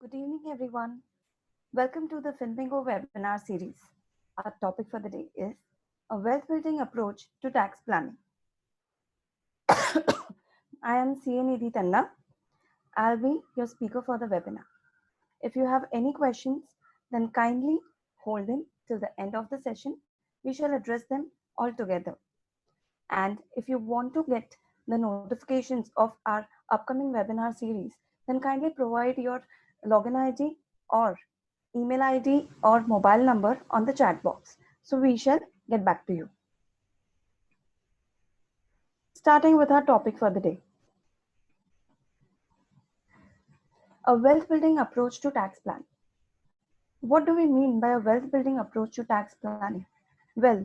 Good evening, everyone. Welcome to the FinBingo webinar series. Our topic for the day is a wealth building approach to tax planning. I am CA Nidhi Tanna. I'll be your speaker for the webinar. If you have any questions, then kindly hold them till the end of the session. We shall address them all together. And if you want to get the notifications of our upcoming webinar series, then kindly provide your login ID or email ID or mobile number on the chat box. So we shall get back to you. Starting with our topic for the day. A wealth building approach to tax planning. What do we mean by a wealth building approach to tax planning? Well,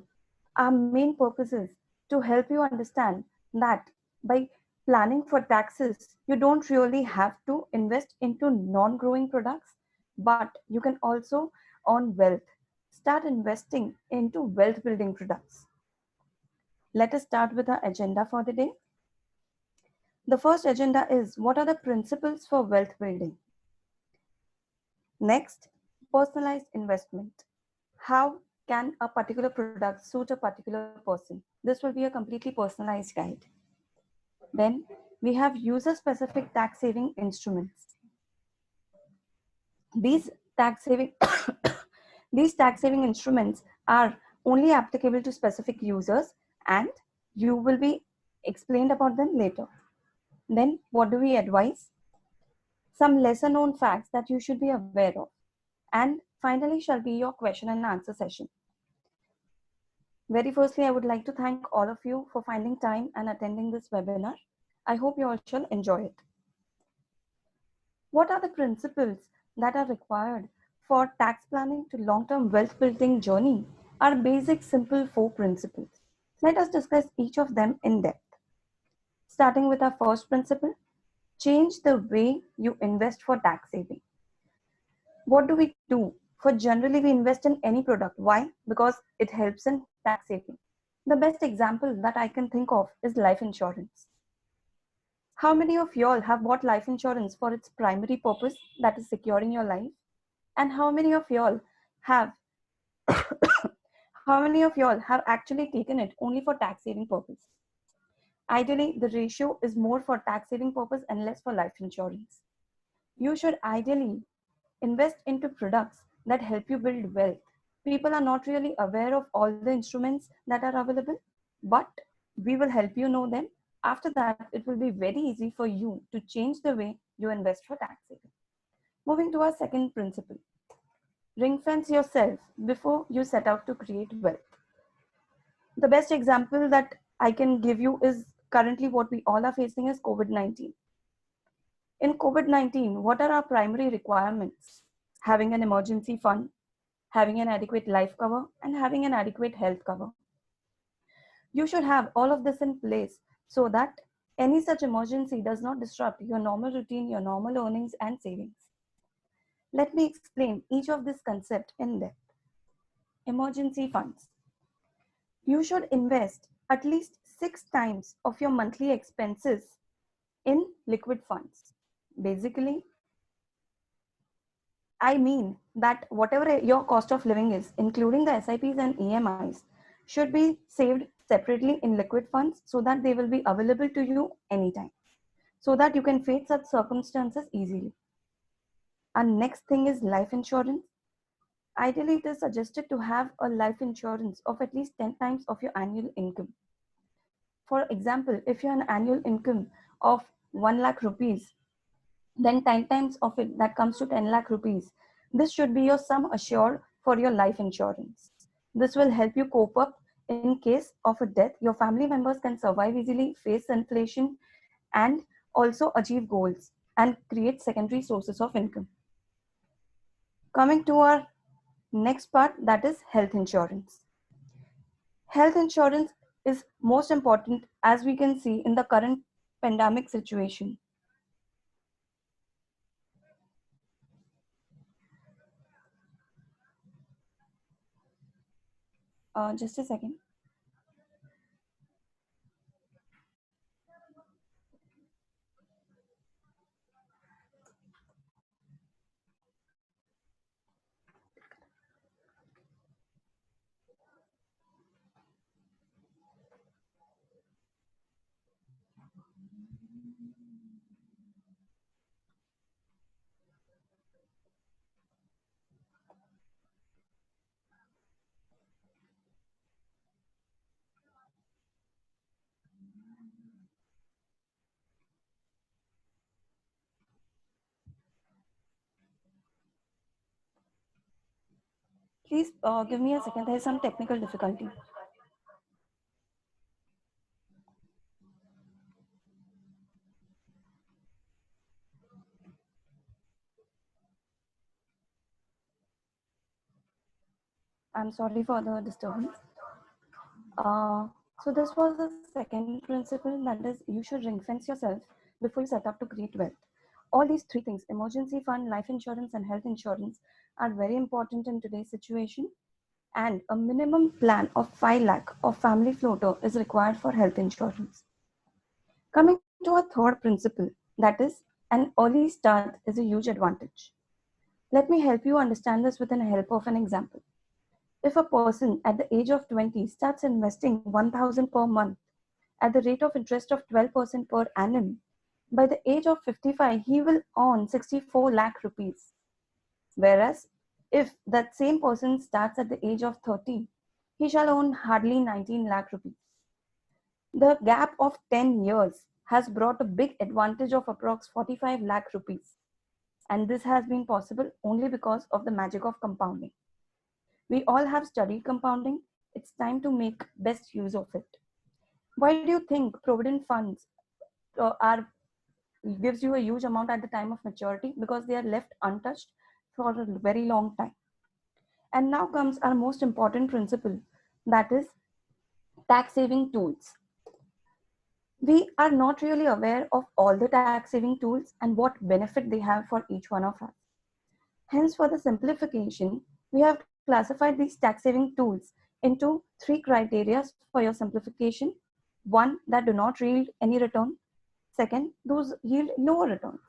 our main purpose is to help you understand that by planning for taxes, you don't really have to invest into non-growing products, but you can also earn wealth. Start investing into wealth building products. Let us start with our agenda for the day. The first agenda is what are the principles for wealth building? Next, personalized investment. How can a particular product suit a particular person? This will be a completely personalized guide. Then we have user-specific tax-saving instruments. These tax-saving these tax-saving instruments are only applicable to specific users, and you will be explained about them later. Then what do we advise? Some lesser known facts that you should be aware of. And finally shall be your question and answer session. Very firstly, I would like to thank all of you for finding time and attending this webinar. I hope you all shall enjoy it. What are the principles that are required for tax planning to long-term wealth building journey? Are basic, simple 4 principles. Let us discuss each of them in depth. Starting with our first principle, change the way you invest for tax saving. What do we do? For generally, we invest in any product. Why? Because it helps in tax saving. The best example that I can think of is life insurance. How many of y'all have bought life insurance for its primary purpose, that is securing your life? And how many of y'all have actually taken it only for tax saving purpose? Ideally, the ratio is more for tax saving purpose and less for life insurance. You should ideally invest into products that help you build wealth. People are not really aware of all the instruments that are available, but we will help you know them. After that, it will be very easy for you to change the way you invest for tax saving. Moving to our second principle, ring fence yourself before you set out to create wealth. The best example that I can give you is currently what we all are facing is COVID-19. In COVID-19, what are our primary requirements? Having an emergency fund, having an adequate life cover, and having an adequate health cover. You should have all of this in place so that any such emergency does not disrupt your normal routine, your normal earnings and savings. Let me explain each of this concept in depth. Emergency funds. You should invest at least 6 times of your monthly expenses in liquid funds. Basically, I mean that whatever your cost of living is, including the SIPs and EMIs, should be saved separately in liquid funds so that they will be available to you anytime, so that you can face such circumstances easily. And next thing is life insurance. Ideally, it is suggested to have a life insurance of at least 10 times of your annual income. For example, if you have an annual income of 1 lakh rupees, then 10 times of it, that comes to 10 lakh rupees. This should be your sum assured for your life insurance. This will help you cope up in case of a death. Your family members can survive easily, face inflation, and also achieve goals and create secondary sources of income. Coming to our next part, that is health insurance. Health insurance is most important, as we can see in the current pandemic situation. Just a second. Please give me a second. There is some technical difficulty. I'm sorry for the disturbance. Uh, so this was the second principle, that is, you should ring fence yourself before you set up to create wealth. All these three things, emergency fund, life insurance, and health insurance, are very important in today's situation. And a minimum plan of 5 lakh of family floater is required for health insurance. Coming to a third principle, that is, an early start is a huge advantage. Let me help you understand this with the help of an example. If a person at the age of 20 starts investing 1000 per month at the rate of interest of 12% per annum, by the age of 55, he will earn 64 lakh rupees. Whereas, if that same person starts at the age of 30, he shall earn hardly 19 lakh rupees. The gap of 10 years has brought a big advantage of approx 45 lakh rupees. And this has been possible only because of the magic of compounding. We all have studied compounding. It's time to make best use of it. Why do you think provident funds are gives you a huge amount at the time of maturity? Because they are left untouched for a very long time. And now comes our most important principle, that is tax saving tools. We are not really aware of all the tax saving tools and what benefit they have for each one of us. Hence, for the simplification, we have classified these tax saving tools into three criteria for your simplification. One, that do not yield any return. Second, those yield lower returns.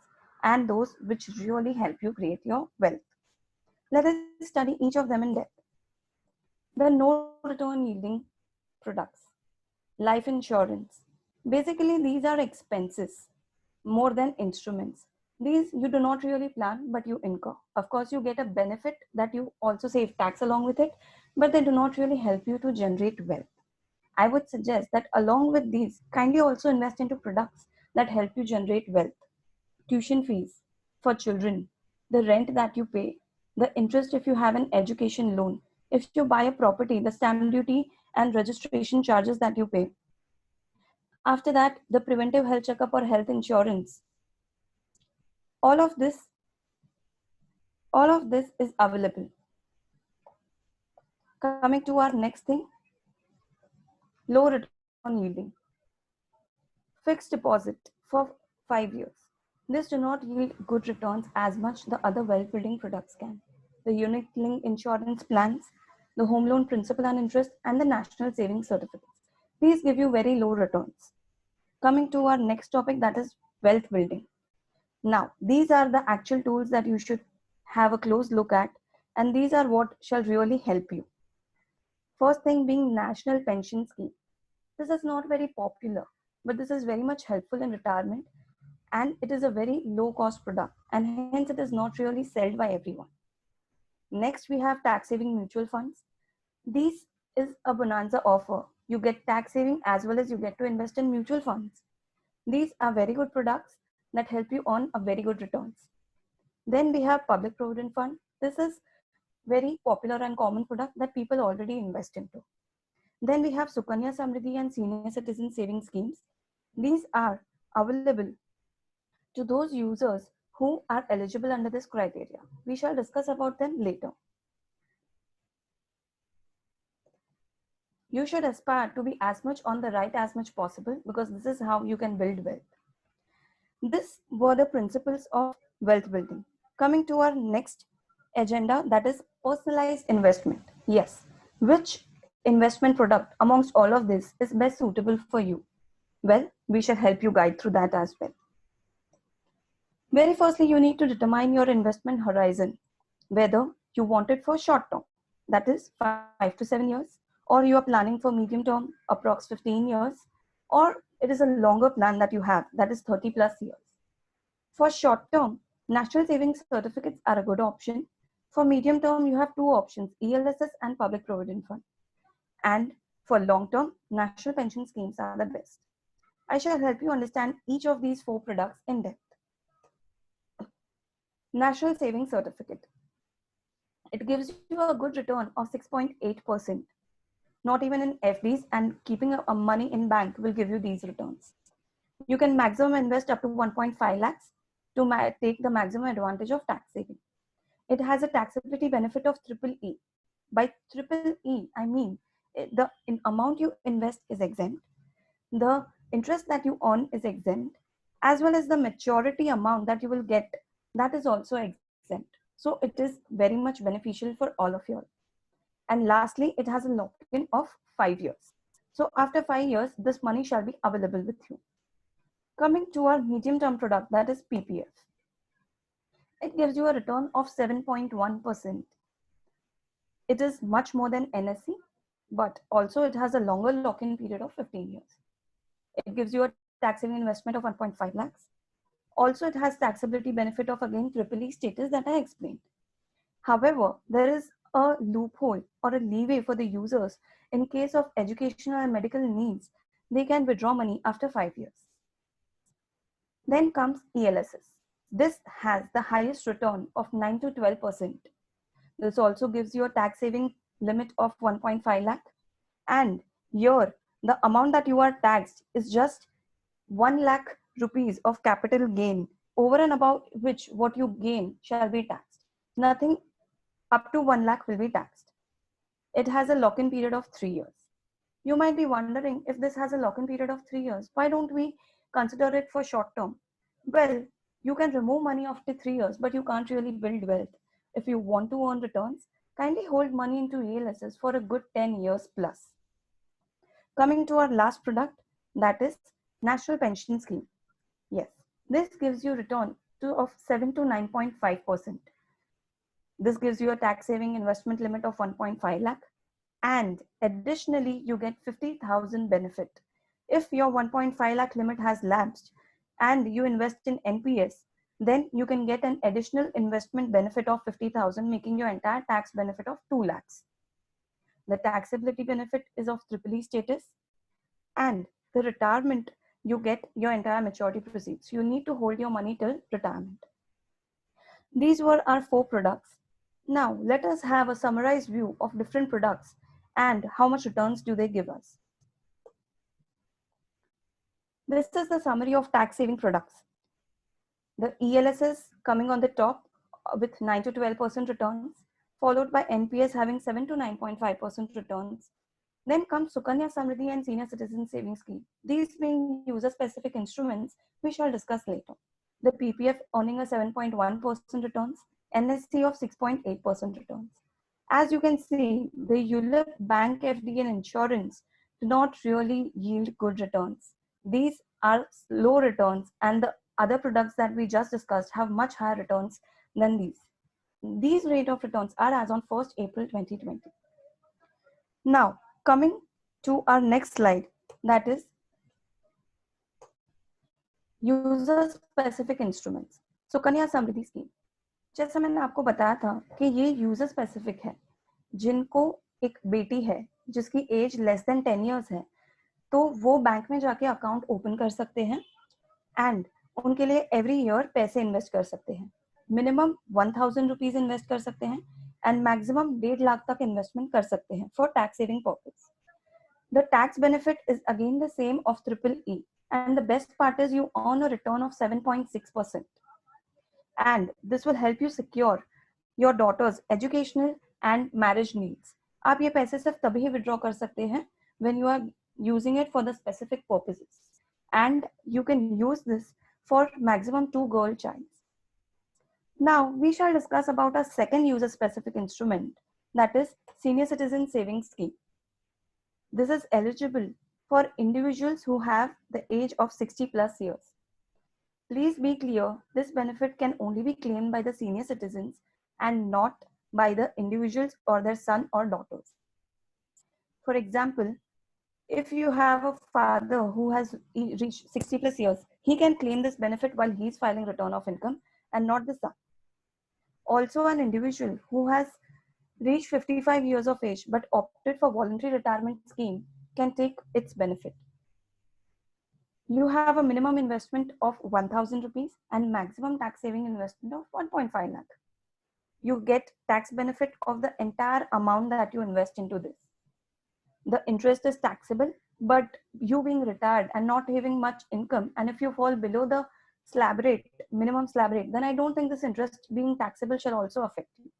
And those which really help you create your wealth. Let us study each of them in depth. The no return yielding products. Life insurance. Basically, these are expenses more than instruments. These you do not really plan, but you incur. Of course, you get a benefit that you also save tax along with it, but they do not really help you to generate wealth. I would suggest that along with these, kindly also invest into products that help you generate wealth. Tuition fees for children, the rent that you pay, the interest if you have an education loan, if you buy a property, the stamp duty and registration charges that you pay. After that, the preventive health checkup or health insurance. All of this, all of this is available. Coming to our next thing, low return yielding. Fixed deposit for 5 years. This do not yield good returns as much the other wealth building products can. The unit linked insurance plans, the home loan principal and interest, and the national savings certificates. These give you very low returns. Coming to our next topic, that is wealth building. Now, these are the actual tools that you should have a close look at, and these are what shall really help you. First thing being National Pension Scheme. This is not very popular, but this is very much helpful in retirement, and it is a very low cost product, and hence it is not really sold by everyone. Next, we have tax saving mutual funds. This is a bonanza offer. You get tax saving as well as you get to invest in mutual funds. These are very good products that help you earn a very good returns. Then we have public provident fund. This is very popular and common product that people already invest into. Then we have Sukanya Samriddhi and senior citizen saving schemes. These are available to those users who are eligible under this criteria. We shall discuss about them later. You should aspire to be as much on the right as much possible, because this is how you can build wealth. These were the principles of wealth building. Coming to our next agenda, that is personalized investment. Yes, which investment product amongst all of this is best suitable for you? Well, we shall help you guide through that as well. Very firstly, you need to determine your investment horizon, whether you want it for short term, that is 5 to 7 years, or you are planning for medium term, approx 15 years, or It is a longer plan that you have, that is 30 plus years. For short term, national savings certificates are a good option. For medium term, you have two options, ELSS and public provident fund. And for long term, national pension schemes are the best. I shall help you understand each of these four products in depth. National Savings Certificate. It gives you a good return of 6.8%. Not even in FDs, and keeping a money in bank will give you these returns. You can maximum invest up to 1.5 lakhs to take the maximum advantage of tax saving. It has a taxability benefit of triple E. By triple E, I mean the amount you invest is exempt, the interest that you earn is exempt, as well as the maturity amount that you will get, that is also exempt. So it is very much beneficial for all of you. And lastly, it has a lock-in of 5 years. So after 5 years, this money shall be available with you. Coming to our medium-term product, that is PPF. It gives you a return of 7.1%. It is much more than NSE, but also it has a longer lock-in period of 15 years. It gives you a tax-saving investment of 1.5 lakhs. Also, it has taxability benefit of again triple status that I explained. However, there is a loophole or a leeway for the users in case of educational and medical needs. They can withdraw money after 5 years. Then comes ELSS. This has the highest return of 9 to 12%. This also gives you a tax saving limit of 1.5 lakh. And here, the amount that you are taxed is just 1 lakh rupees of capital gain, over and above which what you gain shall be taxed. Nothing up to 1 lakh will be taxed. It has a lock-in period of 3 years. You might be wondering, if this has a lock-in period of 3 years, why don't we consider it for short term? Well, you can remove money after 3 years, but you can't really build wealth. If you want to earn returns, kindly hold money into ELSS for a good 10 years plus. Coming to our last product, that is National Pension Scheme. Yes, this gives you return of 7 to 9.5%. This gives you a tax saving investment limit of 1.5 lakh. And additionally, you get 50,000 benefit. If your 1.5 lakh limit has lapsed and you invest in NPS, then you can get an additional investment benefit of 50,000, making your entire tax benefit of 2 lakhs. The taxability benefit is of triple E status, and the retirement, you get your entire maturity proceeds. You need to hold your money till retirement. These were our 4 products. Now let us have a summarized view of different products and how much returns do they give us. This is the summary of tax saving products. The ELSS coming on the top with 9 to 12% returns, followed by NPS having 7 to 9.5% returns. Then comes Sukanya Samriddhi and Senior Citizen Savings Scheme. These being user-specific instruments, we shall discuss later. The PPF earning a 7.1% returns, NSC of 6.8% returns. As you can see, the ULIP, bank FD and insurance do not really yield good returns. These are low returns, and the other products that we just discussed have much higher returns than these. These rate of returns are as on 1st April 2020. Now, coming to our next slide, that is user-specific instruments. Sukanya Samriddhi scheme, जैसा मैंने आपको बताया था कि ये user specific है. जिनको एक बेटी है जिसकी एज लेस देन 10 इयर्स है, तो वो बैंक में जाके अकाउंट ओपन कर सकते हैं एंड उनके लिए एवरी ईयर पैसे इन्वेस्ट कर सकते हैं. मिनिमम 1000 रुपीज इन्वेस्ट कर सकते हैं एंड मैक्सिमम 1.5 लाख तक इन्वेस्टमेंट कर सकते हैं for tax saving purpose. The tax benefit is again the same of triple E, and the best part is you earn a return of 7.6%, and this will help you secure your daughter's educational and marriage needs. आप ये पैसे सिर्फ तभी withdraw कर सकते हैं when you are using it for the specific purposes, and you can use this for maximum 2 girl childs. Now we shall discuss about a second user specific instrument, that is Senior Citizen Savings Scheme. This is eligible for individuals who have the age of 60 plus years. Please be clear, this benefit can only be claimed by the senior citizens and not by the individuals or their son or daughters. For example, If you have a father who has reached 60 plus years, he can claim this benefit while he's filing return of income and not the son. Also, an individual who has reached 55 years of age but opted for voluntary retirement scheme can take its benefit. You have a minimum investment of 1000 rupees and maximum tax saving investment of 1.5 lakh. You get tax benefit of the entire amount that you invest into this. The interest is taxable, but you being retired and not having much income, and if you fall below the slab rate, minimum slab rate, then I don't think this interest being taxable shall also affect you.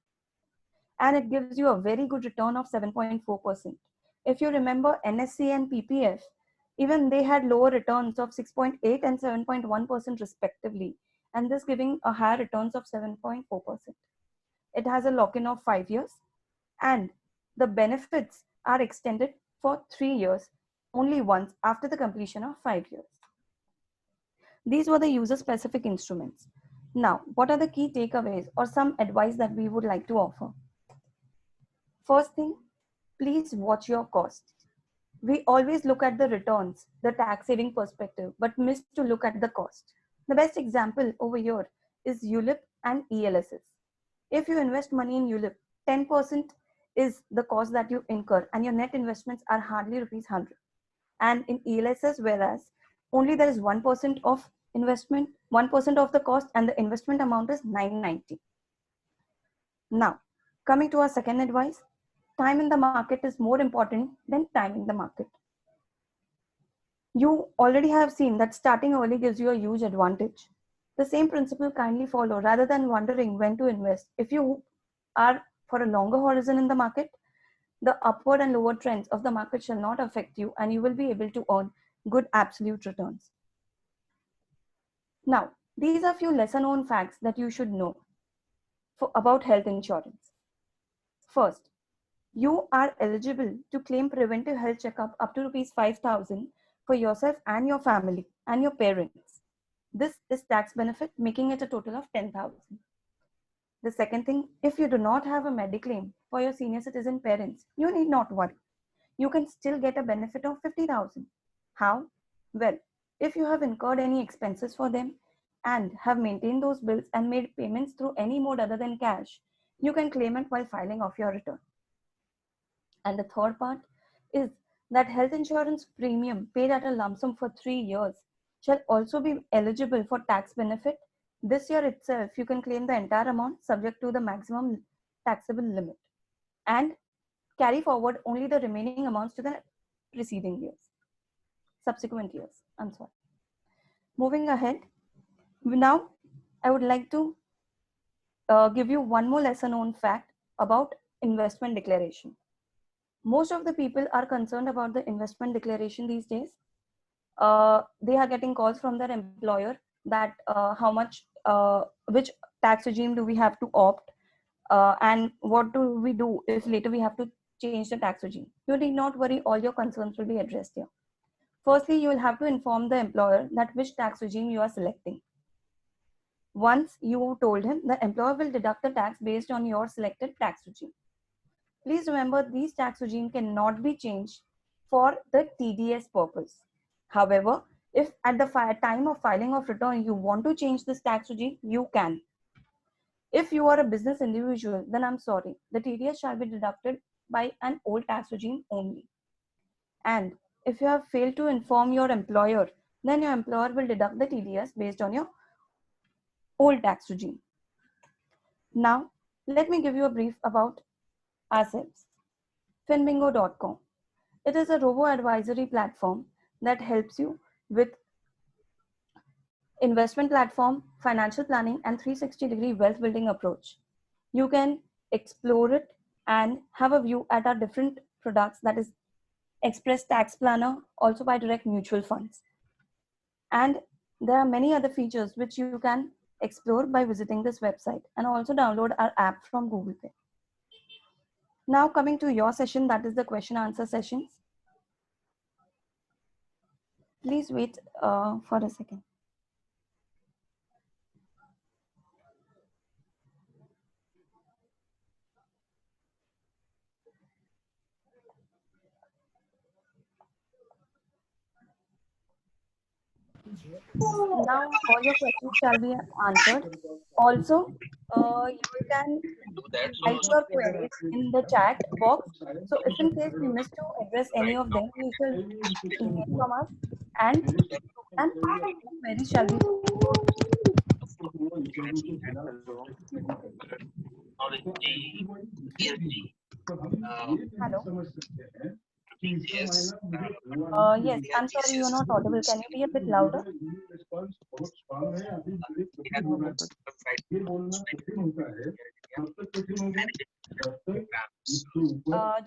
And it gives you a very good return of 7.4%. If you remember NSC and PPF, even they had lower returns of 6.8 and 7.1% respectively, and this giving a higher returns of 7.4%. It has a lock-in of 5 years, and the benefits are extended for 3 years only once after the completion of 5 years. These were the user-specific instruments. Now, what are the key takeaways or some advice that we would like to offer? First thing, please watch your costs. We always look at the returns, the tax saving perspective, but miss to look at the cost. The best example over here is ULIP and ELSS. If you invest money in ULIP, 10% is the cost that you incur and your net investments are hardly rupees 100. And in ELSS, whereas only there is 1% of investment, 1% of the cost, and the investment amount is 990. Now, coming to our second advice, time in the market is more important than timing the market. You already have seen that starting early gives you a huge advantage. The same principle kindly follow rather than wondering when to invest. If you are for a longer horizon in the market, the upward and lower trends of the market shall not affect you and you will be able to earn good absolute returns. Now, these are few lesser known facts that you should know about health insurance. First, you are eligible to claim preventive health checkup up to rupees 5,000 for yourself and your family and your parents. This is tax benefit, making it a total of 10,000. The second thing, if you do not have a mediclaim for your senior citizen parents, you need not worry. You can still get a benefit of 50,000. How? Well, if you have incurred any expenses for them and have maintained those bills and made payments through any mode other than cash, you can claim it while filing off your return. And the third part is that health insurance premium paid at a lump sum for 3 years shall also be eligible for tax benefit. This year itself, you can claim the entire amount subject to the maximum taxable limit and carry forward only the remaining amounts to the preceding years, subsequent years. I'm sorry. Moving ahead, now I would like to give you one more lesser known fact about investment declaration. Most of the people are concerned about the investment declaration these days. They are getting calls from their employer that how much, which tax regime do we have to opt, and what do we do if later we have to change the tax regime. You need not worry, all your concerns will be addressed here. Firstly, you will have to inform the employer that which tax regime you are selecting. Once you told him, the employer will deduct the tax based on your selected tax regime. Please remember, these tax regime cannot be changed for the TDS purpose. However, if at the time of filing of return you want to change this tax regime, you can. If you are a business individual, then I'm sorry, the TDS shall be deducted by an old tax regime only. And if you have failed to inform your employer, then your employer will deduct the TDS based on your old tax regime. Now, let me give you a brief about ourselves. Finbingo.com. It is a robo-advisory platform that helps you with investment platform, financial planning, and 360-degree wealth building approach. You can explore it and have a view at our different products, that is Express Tax Planner, also by direct mutual funds. And there are many other features which you can explore by visiting this website, and also download our app from Google Play. Now coming to your session, that is the question answer sessions. Please wait for a second. Now all your questions shall be answered. Also, you can write your queries in the chat box. So if in case we miss to address any of them, you shall email from us and queries shall be. Hello. Yes, I'm sorry you're not audible. Can you be a bit louder?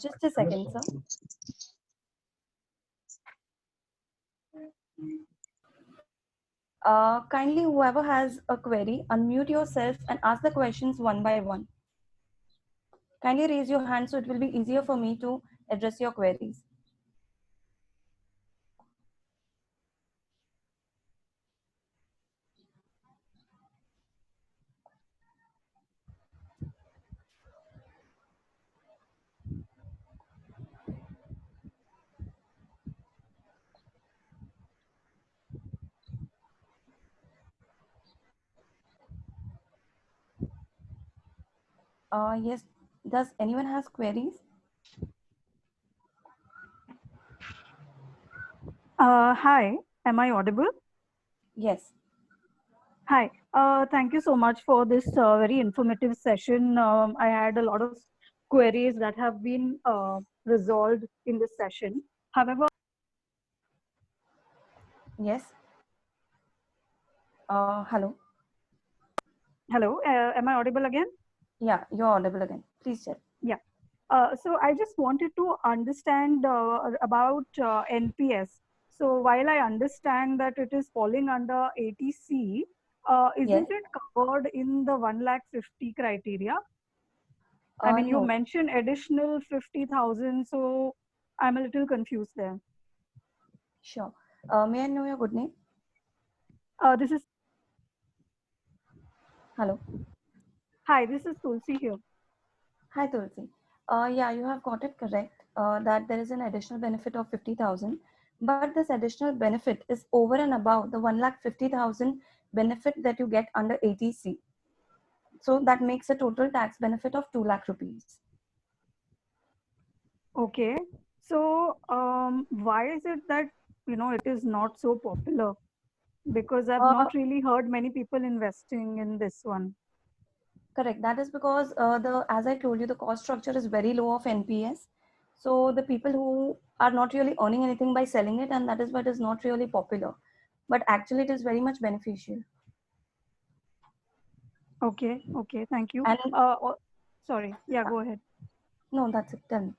Just a second, sir. Kindly, whoever has a query, unmute yourself and ask the questions one by one. Kindly raise your hand so it will be easier for me to address your queries. Yes, does anyone has queries? Hi, am I audible? Yes. Hi, thank you so much for this very informative session. I had a lot of queries that have been resolved in this session. However, Yes. Hello. hello, am I audible again? Yeah, you're audible again. Please tell. Yeah. So I just wanted to understand about NPS. So while I understand that it is falling under ATC, Yes. isn't it covered in the 150,000 criteria? I mean, you No. mentioned additional 50,000, so I'm a little confused there. Sure. May I know your good name? This is Hello. Hi, this is Tulsi here. Hi, Tulsi. Yeah, you have got it correct that there is an additional benefit of 50,000, but this additional benefit is over and above the 1,50,000 benefit that you get under ATC. So that makes a total tax benefit of 2 lakh rupees. Okay, so why is it that it is not so popular? Because I've Uh, not really heard many people investing in this one. Correct. That is because as I told you, the cost structure is very low of NPS. So the people who are not really earning anything by selling it, and that is why it is not really popular. But actually, it is very much beneficial. Okay, thank you. And Sorry, yeah, go ahead. no, that's it. Tell me.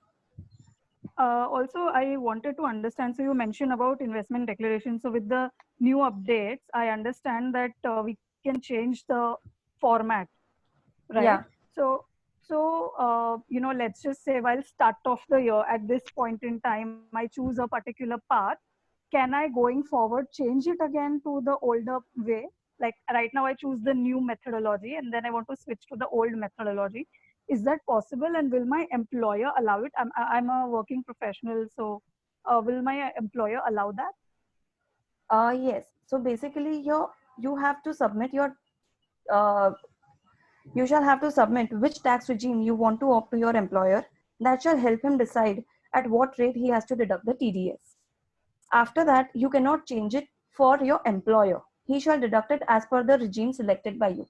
Also, I wanted to understand. So you mentioned about investment declaration. So with the new updates, I understand that we can change the format, right? Yeah. So let's just say while start of the year at this point in time, I choose a particular path. Can I going forward change it again to the older way? Like right now, I choose the new methodology, and then I want to switch to the old methodology. Is that possible? And will my employer allow it? I'm a working professional, so will my employer allow that? Yes. So basically, you have to submit your uh, you shall have to submit which tax regime you want to opt to your employer. That shall help him decide at what rate he has to deduct the TDS. After that, you cannot change it for your employer. He shall deduct it as per the regime selected by you.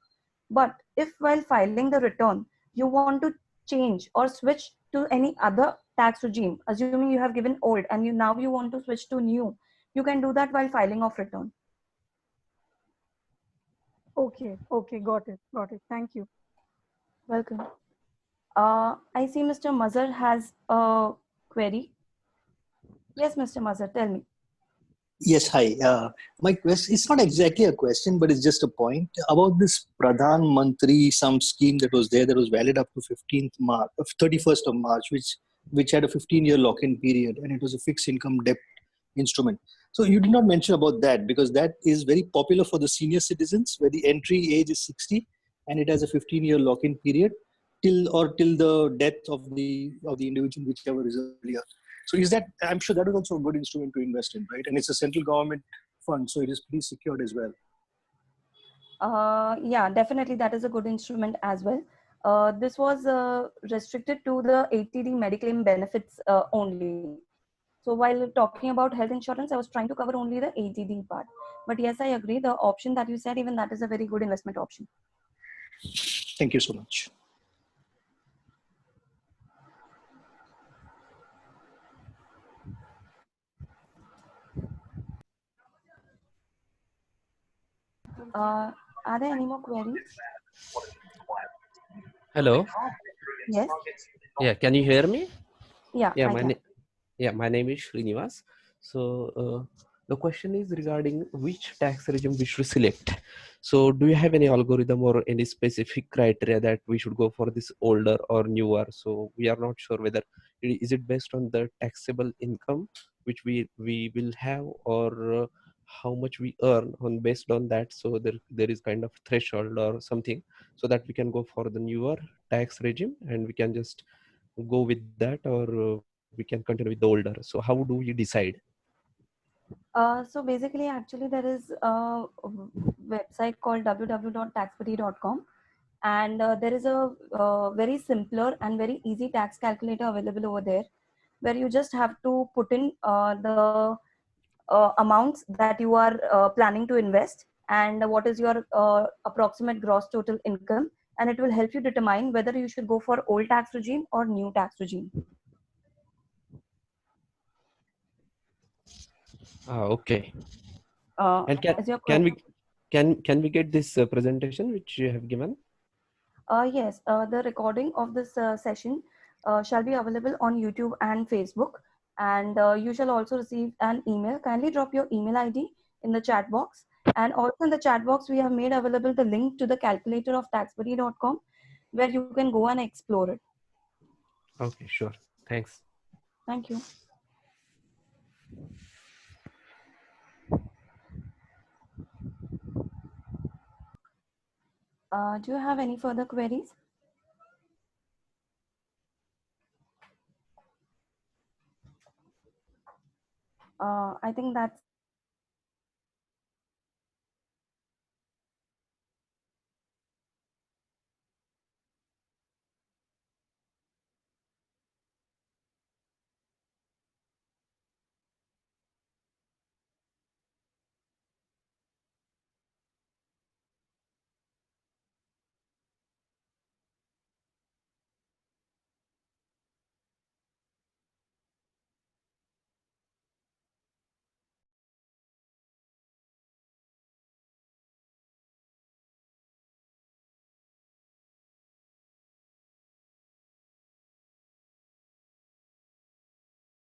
But if while filing the return, you want to change or switch to any other tax regime, assuming you have given old and you want to switch to new, you can do that while filing of return. Okay, got it. Thank you. Welcome. I see Mr. Mazhar has a query. Yes, Mr. Mazhar, tell me. Yes, hi. My question, it's not exactly a question, but it's just a point about this Pradhan Mantri, some scheme that was there that was valid up to 15th March, 31st of March, which had a 15-year lock-in period, and it was a fixed income debt instrument. So you did not mention about that because that is very popular for the senior citizens where the entry age is 60 and it has a 15-year lock-in period till the death of the individual, whichever is earlier. So is that, I'm sure that is also a good instrument to invest in, right? And it's a central government fund, so it is pretty secured as well. Yeah, definitely that is a good instrument as well. This was restricted to the 80D Mediclaim benefits only. So while talking about health insurance, I was trying to cover only the 80D part. But yes, I agree. The option that you said, even that is a very good investment option. Thank you so much. Are there any more queries? Hello. Yes. Yeah, can you hear me? Yeah, Yeah, I can. my name is Srinivas. So the question is regarding which tax regime we should select. So do you have any algorithm or any specific criteria that we should go for this older or newer? So we are not sure whether is it based on the taxable income which we will have, or how much we earn on based on that. So there is kind of threshold or something, so that we can go for the newer tax regime and we can just go with that, or we can continue with the older. So how do you decide? So basically, actually, there is a website called www.taxbuddy.com, and there is a very simpler and very easy tax calculator available over there, where you just have to put in the amounts that you are planning to invest and what is your approximate gross total income, and it will help you determine whether you should go for old tax regime or new tax regime. Okay. And Is your can question? we can we get this presentation which you have given? Yes, the recording of this session shall be available on YouTube and Facebook, and you shall also receive an email. Kindly drop your email ID in the chat box, and also in the chat box we have made available the link to the calculator of taxbuddy.com, where you can go and explore it. Okay, sure. Thanks. Thank you. Do you have any further queries? I think that's